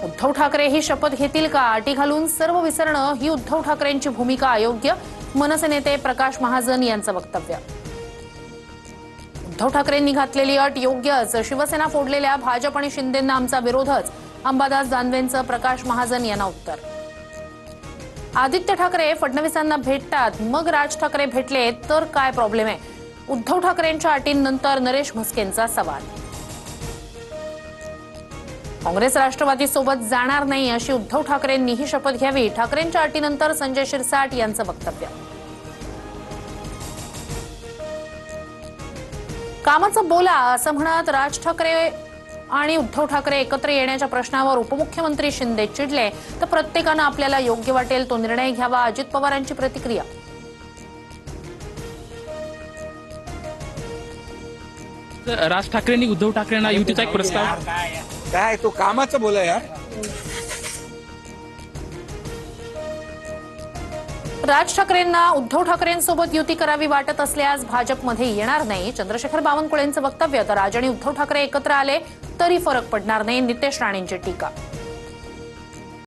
उद्धव ठाकरे ही शपथ घेतील का? अटी घालून सर्व विसरणं ही उद्धव ठाकरेंची भूमिका अयोग्य. मनसे नेते प्रकाश महाजन यांचं वक्तव्य. उद्धव ठाकरेंनी घातलेली अट योग्यच. शिवसेना फोडलेल्या भाजप आणि शिंदेंना आमचा विरोधच. अंबादास दानवेंचं प्रकाश महाजन यांना उत्तर. आदित्य ठाकरे फडणवीसांना भेटतात, मग राज ठाकरे भेटले तर काय प्रॉब्लेम आहे? उद्धव ठाकरेंच्या अटींनंतर नरेश म्हस्केंचा सवाल. काँग्रेस राष्ट्रवादी सोबत जाणार नाही अशी उद्धव ठाकरेंनीही शपथ घ्यावी. ठाकरेंच्या अटीनंतर संजय शिरसाट यांचं वक्तव्य. कामाचं बोला असं म्हणत राज ठाकरे आणि उद्धव ठाकरे एकत्र येण्याच्या प्रश्नावर उपमुख्यमंत्री शिंदे चिडले. तर प्रत्येकानं आपल्याला योग्य वाटेल तो निर्णय घ्यावा. अजित पवारांची प्रतिक्रिया. राज ठाकरेंनी उद्धव ठाकरेंना युतीचा एक प्रस्ताव. काय तो कामाचं बोला यार. राज ठाकरेंना उद्धव ठाकरेंसोबत युती करावी वाटत असल्यास भाजपमध्ये येणार नाही. चंद्रशेखर बावनकुळेंचं वक्तव्य. तर राज आणि उद्धव ठाकरे एकत्र आले तरी फरक पडणार नाही. नितेश राणेंची टीका.